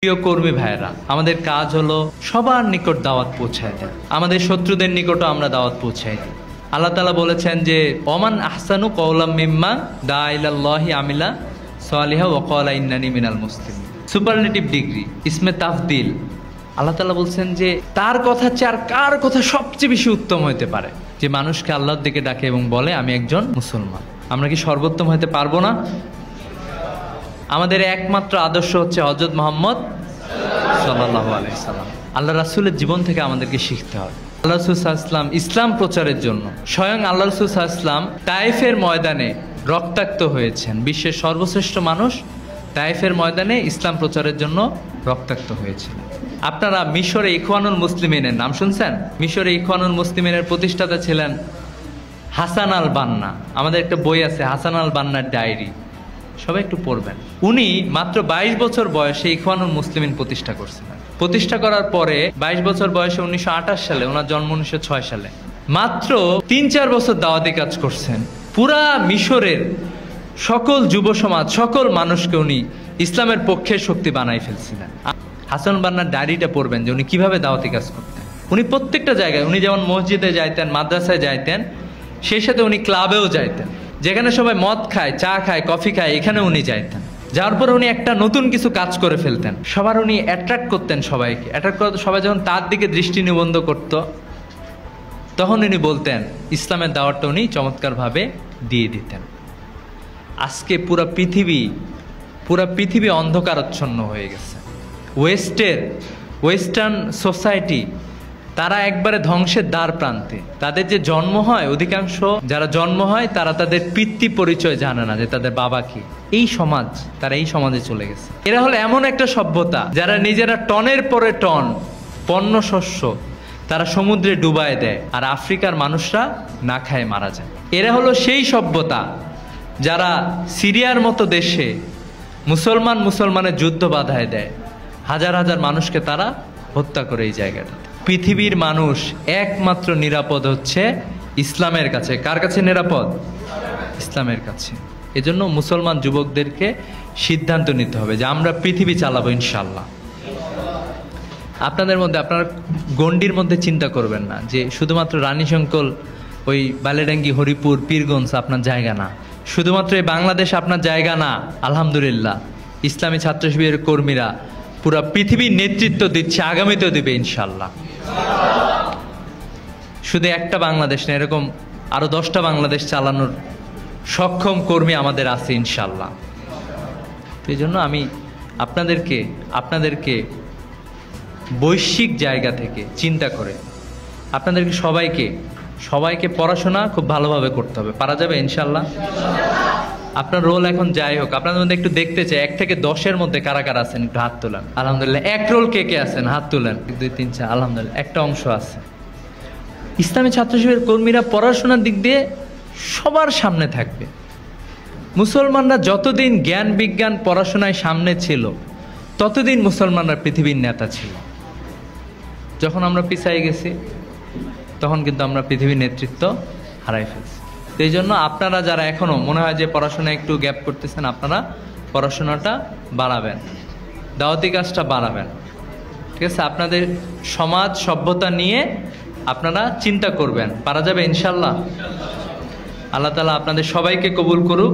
প্রিয় কর্মী ভাইরা, আমাদের কাজ হলো সবার নিকট দাওয়াত পৌঁছায় দেয়। আমাদের শত্রুদের নিকটও আমরা দাওয়াত পৌঁছাই দিই। আল্লাহ তাআলা বলেছেন যে ওমান আহসানু কওলাম মিম্মান দা ইলাল্লাহি আমিলা সালিহা ওয়া ক্বালা ইন্নানি মিনাল মুসলিমিন। সুপারলেটিভ ডিগ্রি, ইসমে তাফদিল। আল্লাহ তাআলা বলছেন যে তার কথা চেয়ে আর কার কথা সবচেয়ে বেশি উত্তম হতে পারে, যে মানুষকে আল্লাহর দিকে ডাকে এবং বলে আমি একজন মুসলমান। আমরা কি সর্বোত্তম হতে পারবো না? আমাদের একমাত্র আদর্শ হচ্ছে হযরত মুহাম্মদ সাল্লাল্লাহু আলাইহি সাল্লাম। আল্লাহ রাসূলের জীবন থেকে আমাদেরকে শিখতে হবে। আল্লাহ রাসূল সাল্লাল্লাহু আলাইহি ওয়াসাল্লাম ইসলাম প্রচারের জন্য স্বয়ং আল্লাহ রাসূল সাল্লাল্লাহু আলাইহি ওয়াসাল্লাম তায়েফের ময়দানে রক্তাক্ত হয়েছেন। বিশ্বের সর্বশ্রেষ্ঠ মানুষ তায়েফের ময়দানে ইসলাম প্রচারের জন্য রক্তাক্ত হয়েছিলেন। আপনারা মিশরে ইখওয়ানুল মুসলিমিনের নাম শুনছেন? মিশরে ইখওয়ানুল মুসলিমিনের প্রতিষ্ঠাতা ছিলেন হাসান আল বান্না। আমাদের একটা বই আছে হাসান আল বান্নার ডায়েরি, সবাই একটু পড়বেন। উনি মাত্র 22 বছর বয়সে ইখওয়ানুল মুসলিমিন প্রতিষ্ঠা করছিলেন। প্রতিষ্ঠা করার পরে 22 বছর বয়সে 1928 সালে, ওনার জন্ম 1906 সালে, মাত্র 3-4 বছর দাওয়াতি কাজ করছেন। পুরা মিশরের সকল যুব সমাজ, সকল মানুষকে উনি ইসলামের পক্ষে শক্তি বানাই ফেলছিলেন। হাসান বান্নার ডায়েরিটা পড়বেন যে উনি কিভাবে দাওয়াতি কাজ করতেন। উনি প্রত্যেকটা জায়গায়, উনি যেমন মসজিদে যাইতেন, মাদ্রাসায় যাইতেন, সেই সাথে উনি ক্লাবেও যাইতেন। যেখানে সবাই মদ খায়, চা খায়, কফি খায়, এখানে উনি যাইতেন। যার পর উনি একটা নতুন কিছু কাজ করে ফেলতেন। সবার উনি অ্যাট্রাক্ট করতেন সবাইকে। অ্যাট্রাক্ট করতে সবাই যখন তার দিকে দৃষ্টি নিবন্ধ করত, তখন উনি বলতেন ইসলামের দাওয়াতটা উনি চমৎকারভাবে দিয়ে দিতেন। আজকে পুরা পৃথিবী অন্ধকারাচ্ছন্ন হয়ে গেছে। ওয়েস্টার্ন সোসাইটি, তারা একবারে ধ্বংসের দ্বার প্রান্তে। তাদের যে জন্ম হয়, অধিকাংশ যারা জন্ম হয় তারা তাদের পিতৃ পরিচয় জানে না, যে তাদের বাবা কি। তারা এই সমাজে চলে গেছে। এরা হলো এমন একটা সভ্যতা যারা নিজেরা টনের পরে টন পণ্য শস্য তারা সমুদ্রে ডুবায় দেয়, আর আফ্রিকার মানুষরা না খায় মারা যায়। এরা হলো সেই সভ্যতা যারা সিরিয়ার মতো দেশে মুসলমানের যুদ্ধ বাধায় দেয়, হাজার হাজার মানুষকে তারা হত্যা করে এই জায়গাটাতে। পৃথিবীর মানুষ একমাত্র নিরাপদ হচ্ছে ইসলামের কাছে। কার কাছে নিরাপদ? ইসলামের কাছে। এজন্য মুসলমান যুবকদেরকে সিদ্ধান্ত নিতে হবে যে আমরা পৃথিবী চালাবো ইনশাল্লাহ। আপনাদের মধ্যে, আপনারা গণ্ডির মধ্যে চিন্তা করবেন না যে শুধুমাত্র রানীশঙ্কল, ওই বালেডাঙ্গি, হরিপুর, পীরগঞ্জ আপনার জায়গা না, শুধুমাত্র এই বাংলাদেশ আপনার জায়গা না। আলহামদুলিল্লাহ, ইসলামী ছাত্র শিবিরের কর্মীরা পুরা পৃথিবীর নেতৃত্ব দিচ্ছে, আগামীতেও দিবে ইনশাল্লাহ। শুধু একটা বাংলাদেশ না, এরকম আরো 10টা বাংলাদেশ চালানোর সক্ষম কর্মী আমাদের আছে ইনশাল্লাহ। এই জন্য আমি আপনাদেরকে বৈশ্বিক জায়গা থেকে চিন্তা করে আপনাদেরকে সবাইকে পড়াশোনা খুব ভালোভাবে করতে হবে। পারা যাবে ইনশাল্লাহ। আপনার রোল এখন যাই হোক, আপনাদের মধ্যে একটু দেখতে চাই 1 থেকে 10-এর মধ্যে কারা কারা আছেন, একটু হাত তোলেন। আলহামদুলিল্লাহ। 1 রোল কে কে আছেন? হাত তোলেন। 1 2 3 4, আলহামদুলিল্লাহ, একটা অংশ আছে। ইসলামী ছাত্র শিবিরের কর্মীরা পড়াশোনার দিক দিয়ে সবার সামনে থাকবে। মুসলমানরা যতদিন জ্ঞান বিজ্ঞান পড়াশোনায় সামনে ছিল, ততদিন মুসলমানরা পৃথিবীর নেতা ছিল। যখন আমরা পিছাই গেছি, তখন কিন্তু আমরা পৃথিবীর নেতৃত্ব হারাই ফেলছি। এই জন্য আপনারা যারা এখনো মনে হয় যে পড়াশোনায় একটু গ্যাপ করতেছেন, আপনারা পড়াশোনাটা বাড়াবেন, দাওয়াতি কাজটা বাড়াবেন। ঠিক আছে? আপনাদের সমাজ সভ্যতা নিয়ে আপনারা চিন্তা করবেন। পারা যাবে ইনশাল্লাহ। আল্লাহ তাআলা আপনাদের সবাইকে কবুল করুক।